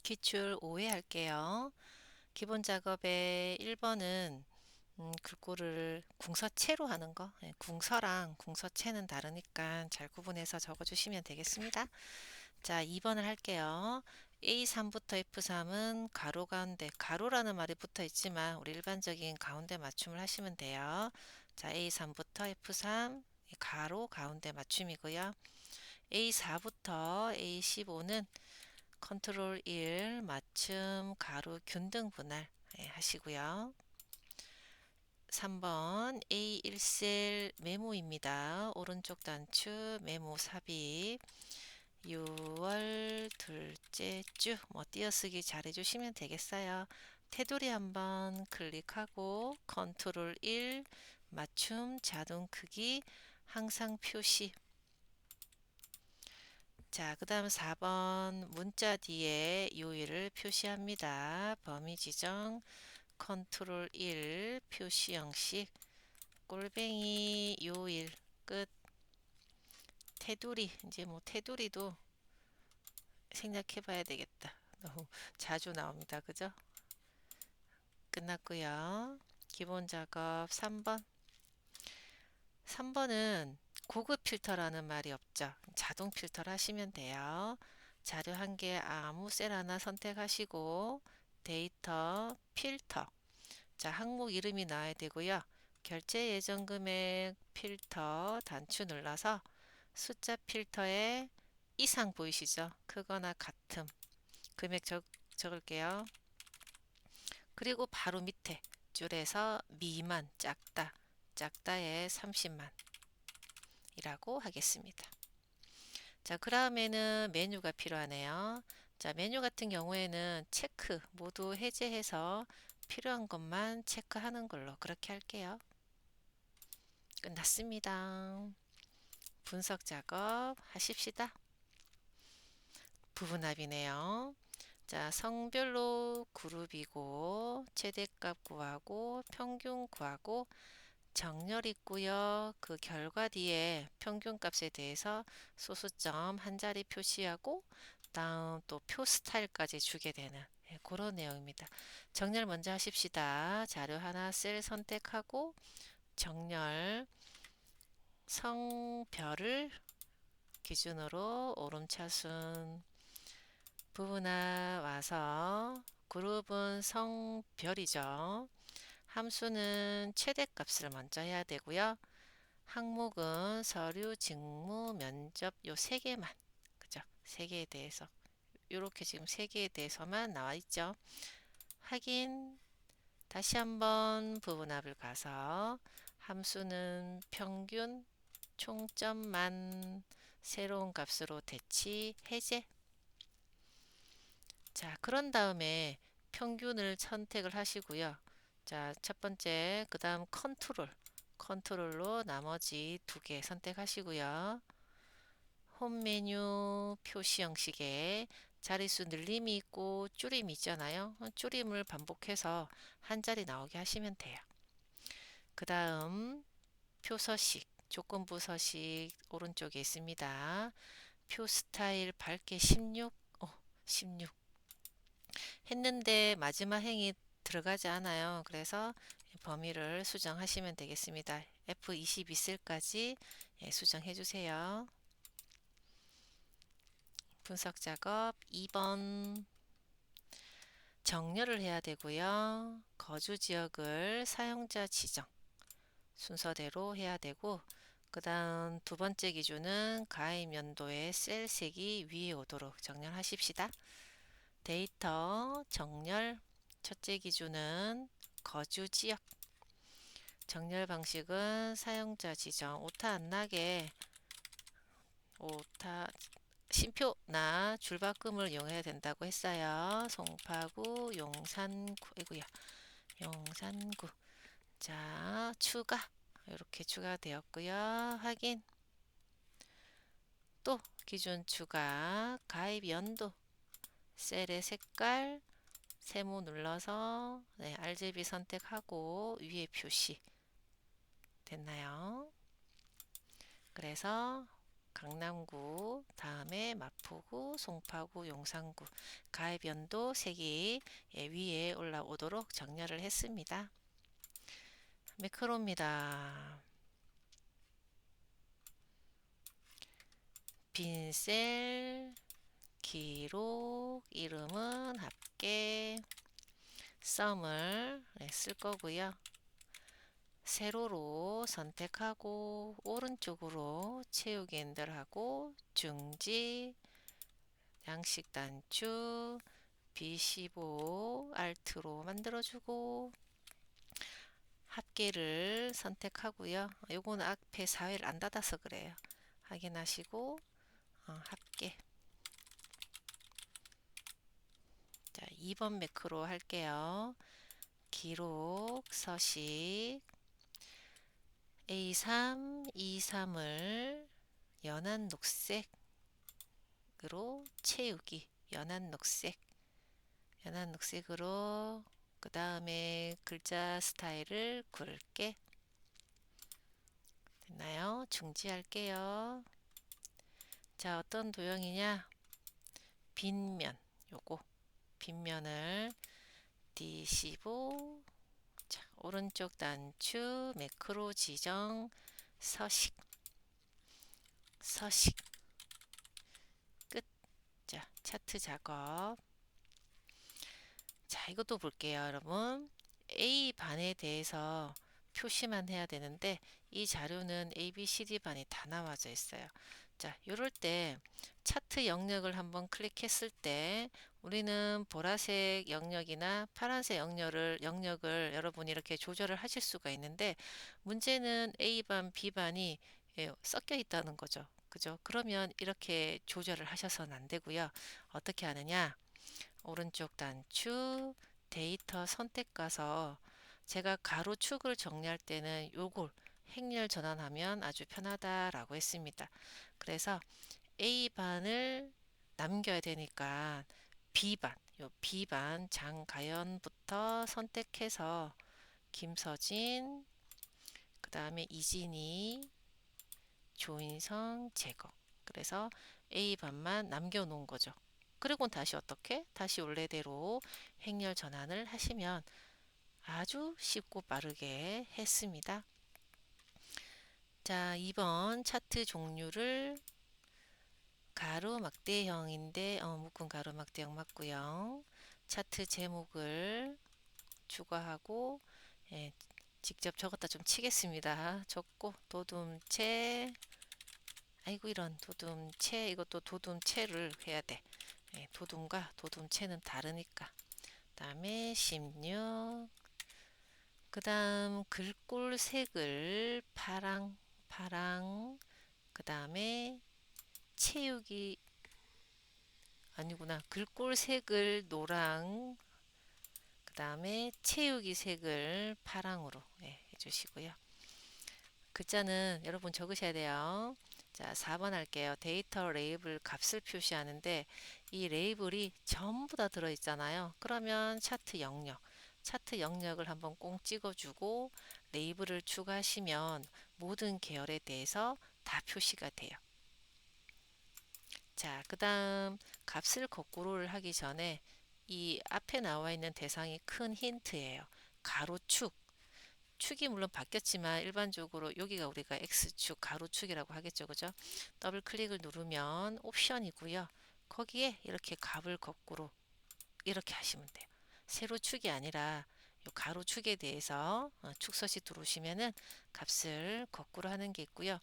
기출 5회 할게요. 기본 작업의 1번은 글꼴을 궁서체로 하는 거. 궁서랑 궁서체는 다르니까 잘 구분해서 적어주시면 되겠습니다. 자, 2번을 할게요. A3부터 F3은 가로 가운데, 가로라는 말이 붙어 있지만 우리 일반적인 가운데 맞춤을 하시면 돼요. 자, A3부터 F3 가로 가운데 맞춤이고요. A4부터 A15는 컨트롤 1 맞춤 가로 균등 분할 하시고요. 3번 A1셀 메모입니다. 오른쪽 단추 메모 삽입 6월 둘째 주 띄어쓰기 잘 해주시면 되겠어요. 테두리 한번 클릭하고 컨트롤 1 맞춤 자동 크기 항상 표시. 자, 그 다음 4번 문자 뒤에 요일을 표시합니다. 범위 지정 컨트롤 1 표시 형식 골뱅이 요일 끝. 테두리 이제 테두리도 생략해 봐야 되겠다. 너무 자주 나옵니다. 그죠? 끝났고요. 기본 작업 3번. 3번은 고급 필터라는 말이 없죠. 자동 필터를 하시면 돼요. 자료 한 개 아무 셀 하나 선택하시고 데이터 필터. 자, 항목 이름이 나와야 되고요. 결제 예정 금액 필터 단추 눌러서 숫자 필터에 이상 보이시죠? 크거나 같음. 금액 적을게요. 그리고 바로 밑에 줄에서 미만 작다. 작다에 30만 이라고 하겠습니다. 자, 그 다음에는 메뉴가 필요하네요. 자, 메뉴 같은 경우에는 체크 모두 해제해서 필요한 것만 체크하는 걸로 그렇게 할게요. 끝났습니다. 분석 작업 하십시다. 부분합이네요. 자, 성별로 그룹이고 최대값 구하고 평균 구하고 정렬 있고요. 그 결과 뒤에 평균값에 대해서 소수점 한 자리 표시하고 다음 또 표 스타일까지 주게 되는 그런 내용입니다. 정렬 먼저 하십시다. 자료 하나 셀 선택하고 정렬 성별을 기준으로 오름차순 부분화 와서 그룹은 성별이죠. 함수는 최대값을 먼저 해야 되고요. 항목은 서류, 직무, 면접 요 세 개만 그죠? 세 개에 대해서 이렇게 지금 세 개에 대해서만 나와 있죠. 확인 다시 한번 부분합을 가서 함수는 평균 총점만 새로운 값으로 대치 해제. 자, 그런 다음에 평균을 선택을 하시고요. 자, 첫 번째, 그 다음 컨트롤로 나머지 두 개 선택하시고요. 홈 메뉴 표시 형식에 자릿수 늘림이 있고 줄임이 있잖아요. 줄임을 반복해서 한 자리 나오게 하시면 돼요. 그 다음 표서식, 조건부 서식 오른쪽에 있습니다. 표 스타일 밝게 16, 16 했는데 마지막 행이 들어가지 않아요. 그래서 범위를 수정하시면 되겠습니다. F22셀까지 수정해 주세요. 분석 작업 2번 정렬을 해야 되고요. 거주 지역을 사용자 지정 순서대로 해야 되고 그 다음 두 번째 기준은 가입 연도의 셀 색이 위에 오도록 정렬하십시다. 데이터 정렬 첫째 기준은 거주 지역 정렬 방식은 사용자 지정 오타 안 나게 오타 쉼표나 줄바꿈을 이용해야 된다고 했어요. 송파구 용산구 이구야 용산구 자 추가 이렇게 추가되었고요. 확인 또 기준 추가 가입 연도 셀의 색깔 세모 눌러서 RGB 선택하고 위에 표시 됐나요? 그래서 강남구, 다음에 마포구, 송파구, 용산구, 가해변도 색이 위에 올라오도록 정렬을 했습니다. 매크로입니다. 빈셀, 기록, 이름은 합계, 썸을 쓸 거고요. 세로로 선택하고 오른쪽으로 채우기 엔들하고 중지, 양식 단축, B15 알트로 만들어주고 합계를 선택하고요. 요거는 앞에 4회를 안 닫아서 그래요. 확인하시고 합계. 자, 2번 매크로 할게요. 기록, 서식, A3, E3을 연한 녹색으로 채우기. 연한 녹색으로 그 다음에 글자 스타일을 굵게. 됐나요? 중지할게요. 자, 어떤 도형이냐? 빈면. 요거 빈면을 D15. 자, 오른쪽 단추 매크로 지정 서식 끝. 자, 차트 작업. 자, 이것도 볼게요, 여러분. A반에 대해서 표시만 해야 되는데 이 자료는 ABCD 반이 다 나와져 있어요. 자, 이럴 때 차트 영역을 한번 클릭했을 때 우리는 보라색 영역이나 파란색 영역을 여러분이 이렇게 조절을 하실 수가 있는데 문제는 A반, B반이 섞여 있다는 거죠. 그죠? 그러면 이렇게 조절을 하셔서는 안 되고요. 어떻게 하느냐? 오른쪽 단추 데이터 선택 가서 제가 가로축을 정리할 때는 요걸 행렬 전환하면 아주 편하다라고 했습니다. 그래서 A반을 남겨야 되니까 B반, 요 B반 장가연부터 선택해서 김서진, 그 다음에 이진희, 조인성 제거. 그래서 A반만 남겨놓은 거죠. 그리고 다시 어떻게? 다시 원래대로 행렬 전환을 하시면 아주 쉽고 빠르게 했습니다. 자, 2번 차트 종류를 가로막대형인데 묶은 가로막대형 맞고요. 차트 제목을 추가하고 직접 적었다 좀 치겠습니다. 적고 도둠체, 아이고 이런 도둠체, 이것도 도둠체를 해야 돼. 도둠과 도둠체는 다르니까. 그 다음에 16, 그 다음 글꼴 색을 파랑, 그 다음에 채우기, 아니구나. 글꼴 색을 노랑, 그 다음에 채우기 색을 파랑으로 해주시고요. 글자는 여러분 적으셔야 돼요. 자, 4번 할게요. 데이터 레이블 값을 표시하는데 이 레이블이 전부 다 들어있잖아요. 그러면 차트 영역을 한번 꼭 찍어주고 레이블을 추가하시면 모든 계열에 대해서 다 표시가 돼요. 자, 그 다음 값을 거꾸로를 하기 전에 이 앞에 나와 있는 대상이 큰 힌트예요. 가로축. 축이 물론 바뀌었지만 일반적으로 여기가 우리가 X축, 가로축이라고 하겠죠. 그죠? 더블 클릭을 누르면 옵션이고요. 거기에 이렇게 값을 거꾸로 이렇게 하시면 돼요. 세로축이 아니라 요 가로축에 대해서 축서시 들어오시면은 값을 거꾸로 하는 게 있고요.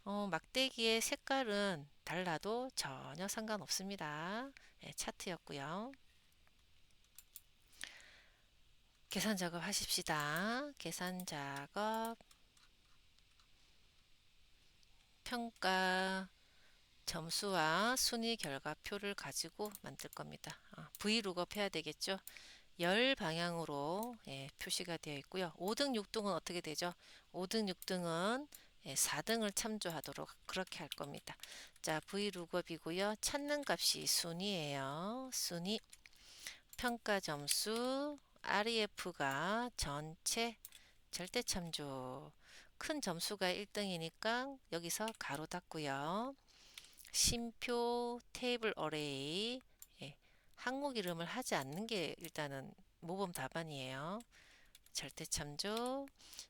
막대기의 색깔은 달라도 전혀 상관없습니다. 차트였고요. 계산 작업 하십시다. 계산 작업, 평가 점수와 순위 결과표를 가지고 만들 겁니다. V룩업 해야 되겠죠. 열 방향으로 표시가 되어 있고요. 5등, 6등은 어떻게 되죠? 5등, 6등은 4등을 참조하도록 그렇게 할 겁니다. 자, V룩업이고요. 찾는 값이 순위예요. 순위, 평가 점수, REF가 전체 절대 참조. 큰 점수가 1등이니까 여기서 가로 닫고요. 쉼표 테이블 어레이. 예, 항목 이름을 하지 않는 게 일단은 모범 답안이에요. 절대 참조.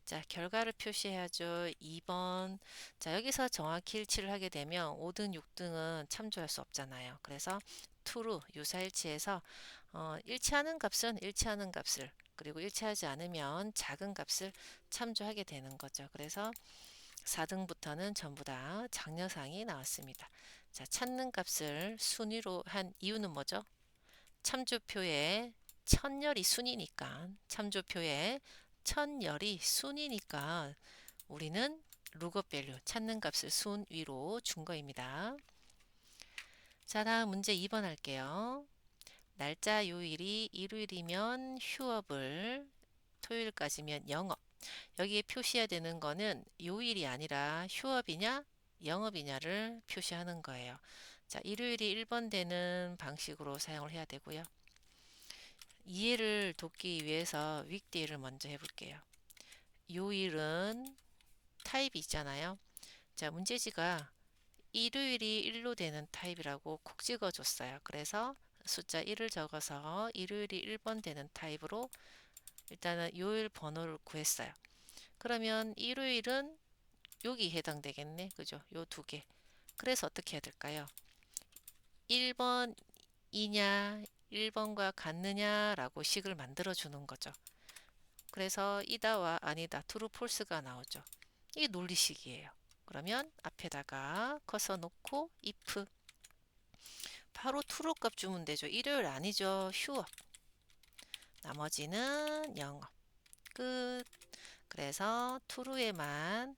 자, 결과를 표시해야죠. 2번. 자, 여기서 정확히 일치를 하게 되면 5등, 6등은 참조할 수 없잖아요. 그래서 true, 유사일치에서 일치하는 값은 일치하는 값을, 그리고 일치하지 않으면 작은 값을 참조하게 되는 거죠. 그래서 4등부터는 전부 다 장려상이 나왔습니다. 자, 찾는 값을 순위로 한 이유는 뭐죠? 참조표에 천열이 순이니까, 참조표에 천열이 순이니까 우리는 룩업 밸류 찾는 값을 순위로 준 거입니다. 자, 다음 문제 2번 할게요. 날짜 요일이 일요일이면 휴업을, 토요일까지면 영업. 여기에 표시해야 되는 거는 요일이 아니라 휴업이냐 영업이냐를 표시하는 거예요. 자, 일요일이 1번 되는 방식으로 사용을 해야 되고요. 이해를 돕기 위해서 윅데이를 먼저 해볼게요. 요일은 타입이 있잖아요. 자, 문제지가 일요일이 1로 되는 타입이라고 콕 찍어줬어요. 그래서 숫자 1을 적어서 일요일이 1번 되는 타입으로 일단은 요일 번호를 구했어요. 그러면 일요일은 여기 해당되겠네. 그죠? 요 두 개. 그래서 어떻게 해야 될까요? 1번이냐, 1번과 같느냐라고 식을 만들어 주는 거죠. 그래서 이다와 아니다, true, false가 나오죠. 이게 논리식이에요. 그러면 앞에다가 커서 놓고 if. 바로 true 값 주면 되죠. 일요일 아니죠. 휴업. 나머지는 영업. 끝. 그래서 true에만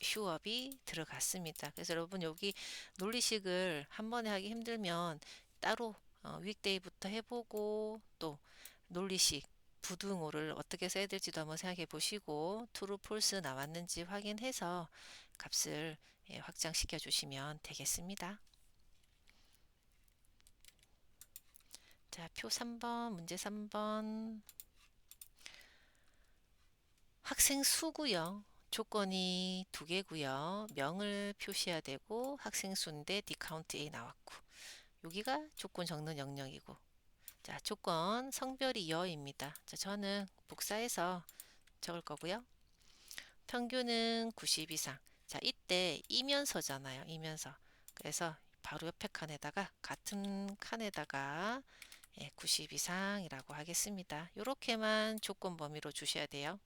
휴업이 들어갔습니다. 그래서 여러분 여기 논리식을 한 번에 하기 힘들면 따로 윅데이부터 해보고 또 논리식 부등호를 어떻게 써야 될지도 한번 생각해 보시고 true, false 나왔는지 확인해서 값을 확장시켜 주시면 되겠습니다. 자, 표 3번, 문제 3번. 학생 수고요. 조건이 두 개고요. 명을 표시해야 되고 학생 수인데 디카운트 A 나왔고 여기가 조건 적는 영역이고 자, 조건 성별이 여입니다. 자, 저는 복사해서 적을 거고요. 평균은 90 이상. 자, 이때 이면서잖아요. 이면서. 그래서 바로 옆에 칸에다가 같은 칸에다가 90 이상이라고 하겠습니다. 이렇게만 조건 범위로 주셔야 돼요.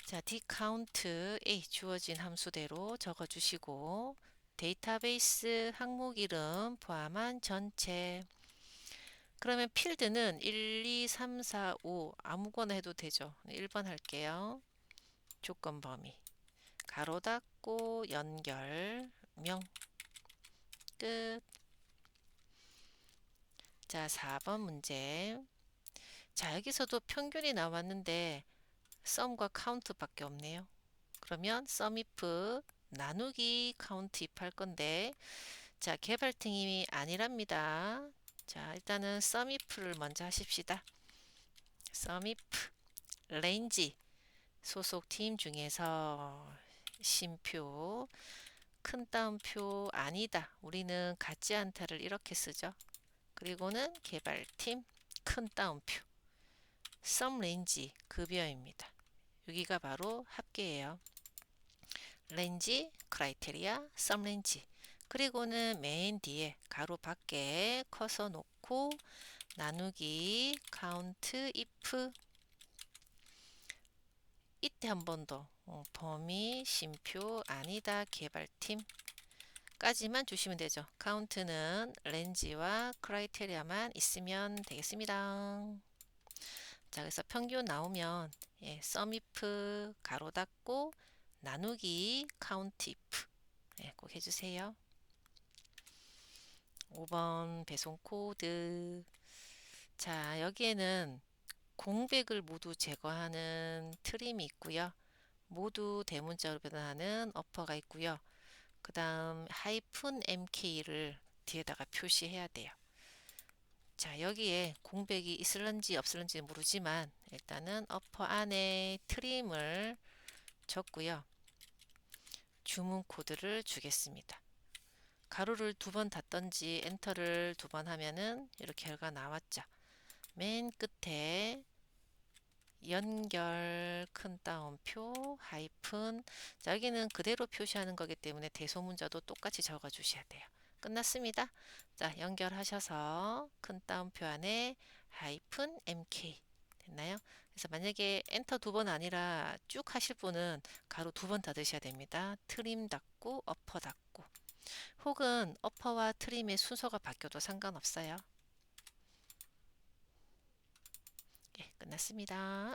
자, dCount A 주어진 함수대로 적어주시고 데이터베이스 항목 이름 포함한 전체. 그러면 필드는 1, 2, 3, 4, 5 아무거나 해도 되죠. 1번 할게요. 조건 범위. 가로 닫고 연결 명 끝. 자, 4번 문제. 자, 여기서도 평균이 나왔는데 썸과 카운트 밖에 없네요. 그러면 썸if 나누기 카운트 if 할 건데 자, 개발팀이 아니랍니다. 자, 일단은 썸if를 먼저 하십시다. 썸if 렌지 소속팀 중에서 쉼표 큰 따옴표 아니다. 우리는 같지 않다를 이렇게 쓰죠. 그리고는 개발팀 큰 따옴표 썸 렌지 급여입니다. 여기가 바로 합계예요. 렌지 크라이테리아 썸 렌지 그리고는 맨 뒤에 가로 밖에 커서 놓고 나누기 카운트 if 이때 한 번 더 범위 쉼표 아니다 개발팀 까지만 주시면 되죠. 카운트는 렌지와 크라이테리아만 있으면 되겠습니다. 자, 그래서 평균 나오면 sum if 가로 닫고 나누기 count if 꼭 해주세요. 5번 배송 코드. 자, 여기에는 공백을 모두 제거하는 트림이 있고요. 모두 대문자로 변환하는 어퍼가 있고요. 그 다음 하이픈 mk를 뒤에다가 표시해야 돼요. 자, 여기에 공백이 있을런지 없을런지 모르지만 일단은 어퍼 안에 트림을 적고요. 주문 코드를 주겠습니다. 가로를 두 번 닫던지 엔터를 두 번 하면은 이렇게 결과 나왔죠. 맨 끝에 연결 큰 따옴표 하이픈. 자, 여기는 그대로 표시하는 거기 때문에 대소문자도 똑같이 적어 주셔야 돼요. 끝났습니다. 자, 연결하셔서 큰 따옴표 안에 하이픈 MK 됐나요? 그래서 만약에 엔터 두 번 아니라 쭉 하실 분은 가로 두 번 닫으셔야 됩니다. 트림 닫고 어퍼 닫고, 혹은 어퍼와 트림의 순서가 바뀌어도 상관없어요. 예, 끝났습니다.